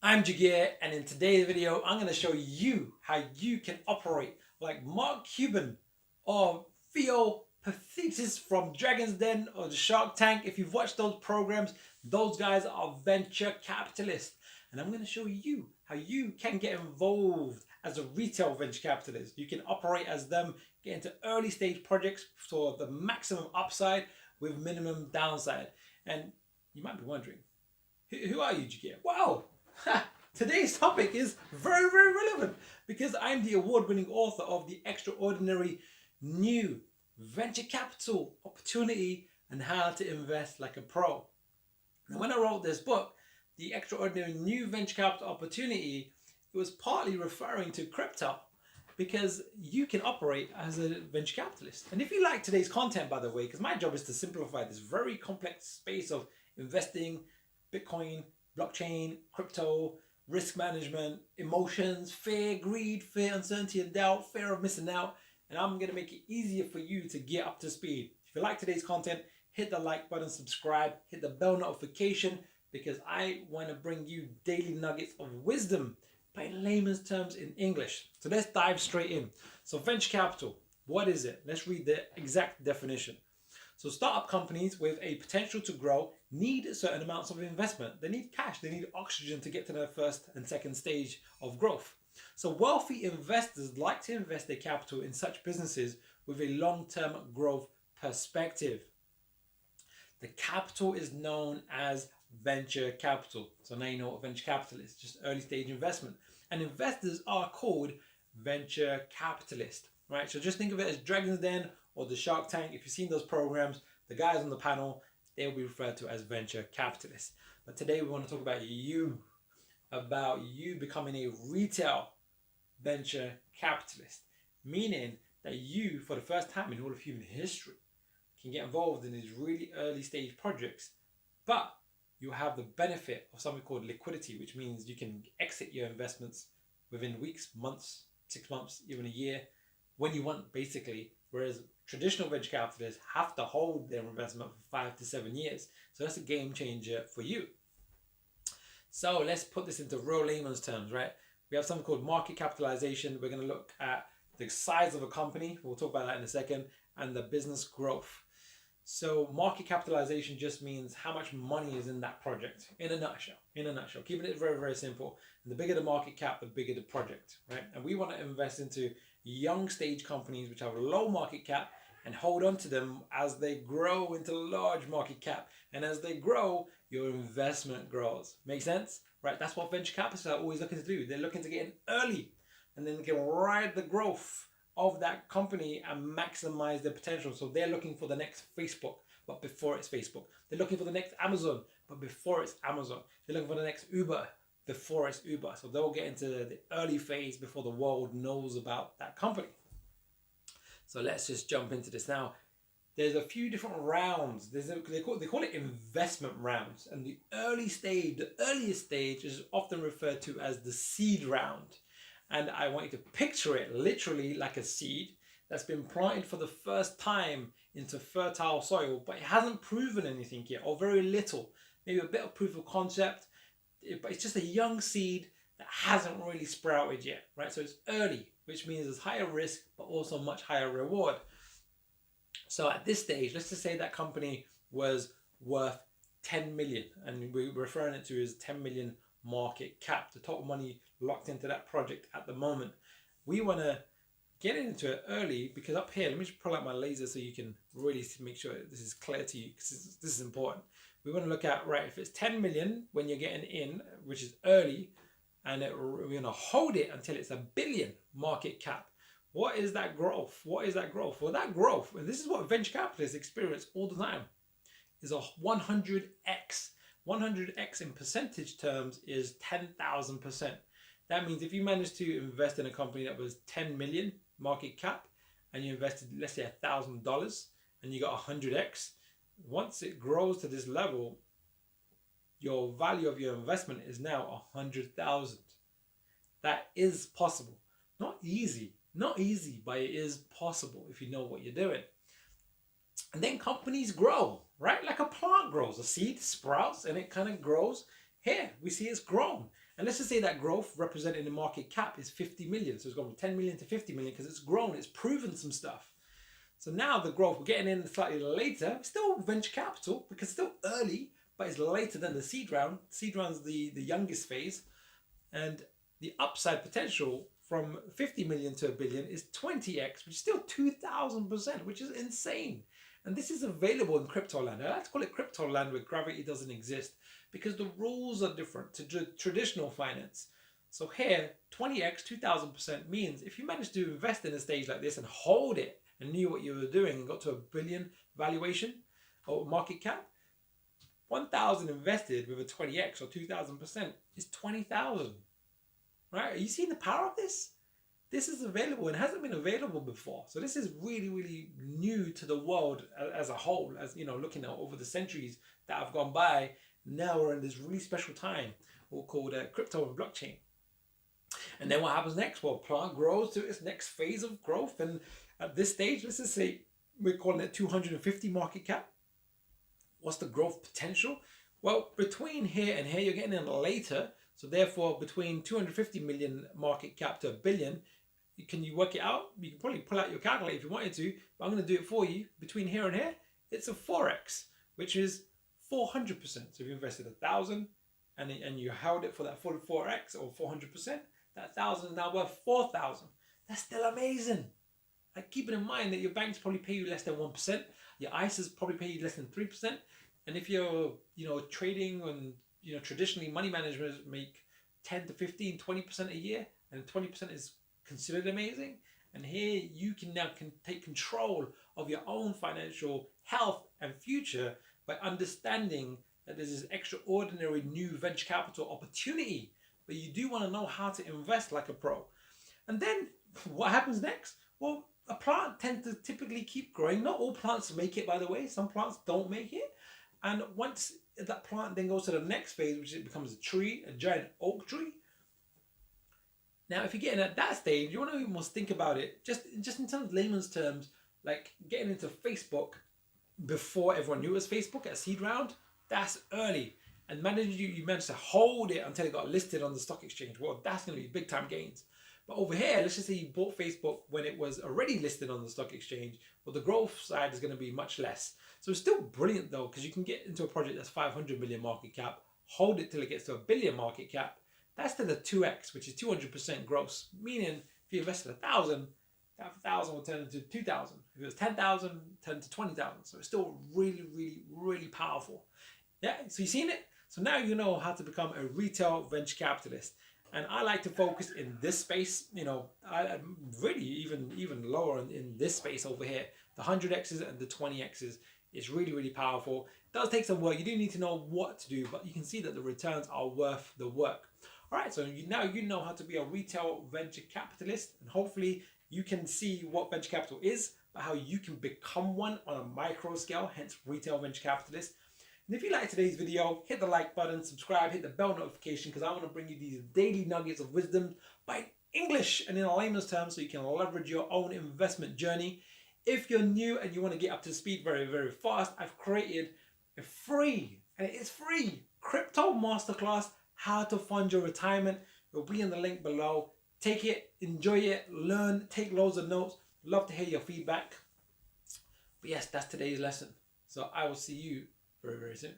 I'm Jagir, and in today's video, I'm going to show you how you can operate like Mark Cuban or Theo Pathetis from Dragon's Den or the Shark Tank. If you've watched those programs, those guys are venture capitalists. And I'm going to show you how you can get involved as a retail venture capitalist. You can operate as them, get into early stage projects for the maximum upside with minimum downside. And you might be wondering, who are you, Jagir? Wow! Today's topic is very, very relevant because I'm the award winning author of The Extraordinary New Venture Capital Opportunity and How to Invest Like a Pro. Now, when I wrote this book, The Extraordinary New Venture Capital Opportunity, it was partly referring to crypto because you can operate as a venture capitalist. And if you like today's content, by the way, because my job is to simplify this very complex space of investing, Bitcoin, blockchain, crypto, risk management, emotions, fear, greed, fear, uncertainty, and doubt, fear of missing out. And I'm going to make it easier for you to get up to speed. If you like today's content, hit the like button, subscribe, hit the bell notification because I want to bring you daily nuggets of wisdom, but in layman's terms in English. So let's dive straight in. So venture capital, what is it? Let's read the exact definition. So startup companies with a potential to grow need certain amounts of investment. They need cash, they need oxygen to get to their first and second stage of growth. So wealthy investors like to invest their capital in such businesses with a long-term growth perspective. The capital is known as venture capital. So now you know what venture capital is, just early stage investment. And investors are called venture capitalists, right? So just think of it as Dragon's Den or the Shark Tank. If you've seen those programs, the guys on the panel, they'll be referred to as venture capitalists. But today we want to talk about you becoming a retail venture capitalist, meaning that you, for the first time in all of human history, can get involved in these really early stage projects, but you have the benefit of something called liquidity, which means you can exit your investments within weeks, months, 6 months, even a year, when you want, basically. Whereas traditional venture capitalists have to hold their investment for 5 to 7 years. So that's a game changer for you. So let's put this into real layman's terms, right? We have something called market capitalization. We're going to look at the size of a company. We'll talk about that in a second, and the business growth. So market capitalization just means how much money is in that project, in a nutshell. In a nutshell, keeping it very, very simple. And the bigger the market cap, the bigger the project, right? And we want to invest into young stage companies which have a low market cap and hold on to them as they grow into large market cap. And as they grow, your investment grows. Make sense? Right? That's what venture capitalists are always looking to do. They're looking to get in early and then they can ride the growth of that company and maximize their potential. So they're looking for the next Facebook, but before it's Facebook. They're looking for the next Amazon, but before it's Amazon. They're looking for the next Uber, before it's Uber. So they'll get into the early phase before the world knows about that company. So let's just jump into this now. There's a few different rounds. They call it investment rounds. And the earliest stage is often referred to as the seed round. And I want you to picture it literally like a seed that's been planted for the first time into fertile soil, but it hasn't proven anything yet, or very little. Maybe a bit of proof of concept, but it's just a young seed that hasn't really sprouted yet, right? So it's early, which means there's higher risk, but also much higher reward. So at this stage, let's just say that company was worth 10 million, and we're referring it to as 10 million market cap, the total money locked into that project at the moment. We want to get into it early because up here, let me just pull out my laser so you can really make sure this is clear to you, because this is important. We want to look at, right, if it's 10 million when you're getting in, which is early, and we're going to hold it until it's a billion market cap. What is that growth? What is that growth? Well, that growth, and this is what venture capitalists experience all the time, is a 100x. 100x in percentage terms is 10,000%. That means if you manage to invest in a company that was 10 million market cap and you invested, let's say, $1,000 and you got 100x, once it grows to this level, your value of your investment is now 100,000. That is possible. Not easy, but it is possible if you know what you're doing. And then companies grow, right? Like a plant grows. A seed sprouts and it kind of grows. Here, we see it's grown. And let's just say that growth represented in the market cap is 50 million. So it's gone from 10 million to 50 million because it's grown, it's proven some stuff. So now the growth, we're getting in slightly later, still venture capital because it's still early, but it's later than the seed round. Seed round's the youngest phase. And the upside potential from 50 million to a billion is 20x, which is still 2,000%, which is insane. And this is available in crypto land. I like to call it crypto land where gravity doesn't exist because the rules are different to traditional finance. So here, 20x, 2,000% means if you manage to invest in a stage like this and hold it and knew what you were doing and got to a billion valuation or market cap, 1,000 invested with a 20x or 2,000% is 20,000. Right? Are you seeing the power of this? This is available and hasn't been available before. So this is really, really new to the world as a whole. As you know, looking at over the centuries that have gone by, now we're in this really special time called crypto and blockchain. And then what happens next? Well, plant grows to its next phase of growth. And at this stage, let's just say we're calling it 250 market cap. What's the growth potential? Well, between here and here, you're getting in later. So therefore, between 250 million market cap to a billion, can you work it out? You can probably pull out your calculator if you wanted to, but I'm going to do it for you. Between here and here, it's a 4x, which is 400%. So if you invested 1,000 and you held it for that 4x or 400%, that 1,000 is now worth 4,000. That's still amazing. Like, keeping in mind that your banks probably pay you less than 1%, your ISAs probably pay you less than 3%, and if you're trading and traditionally money managers make 10 to 15, 20% a year, and 20% is considered amazing. And here you can take control of your own financial health and future by understanding that there's this extraordinary new venture capital opportunity, but you do want to know how to invest like a pro. And then what happens next? Well, a plant tends to typically keep growing. Not all plants make it, by the way. Some plants don't make it. And once that plant then goes to the next phase, which it becomes a tree, a giant oak tree. Now, if you're getting at that stage, you want to almost think about it just in terms of layman's terms, like getting into Facebook before everyone knew it was Facebook at seed round. That's early. And you managed to hold it until it got listed on the stock exchange. Well, that's going to be big time gains. But over here, let's just say you bought Facebook when it was already listed on the stock exchange. Well, the growth side is going to be much less. So it's still brilliant though, because you can get into a project that's 500 million market cap, hold it till it gets to a billion market cap. That's still a 2x, which is 200% gross. Meaning, if you invested 1,000, that 1,000 will turn into 2,000. If it was 10,000, turn to 20,000. So it's still really, really, really powerful. Yeah, so you've seen it? So now you know how to become a retail venture capitalist. And I like to focus in this space, I'm really even lower in this space over here. The 100x's and the 20x's is really, really powerful. It does take some work. You do need to know what to do, but you can see that the returns are worth the work. All right, so now you know how to be a retail venture capitalist, and hopefully you can see what venture capital is, but how you can become one on a micro scale, hence retail venture capitalist. And if you like today's video, hit the like button, subscribe, hit the bell notification, because I want to bring you these daily nuggets of wisdom by English and in a layman's terms so you can leverage your own investment journey. If you're new and you want to get up to speed very, very fast, I've created a free, and it is free, crypto masterclass, how to fund your retirement. It'll be in the link below. Take it, enjoy it, learn, take loads of notes. Love to hear your feedback. But yes, that's today's lesson. So I will see you very, very soon.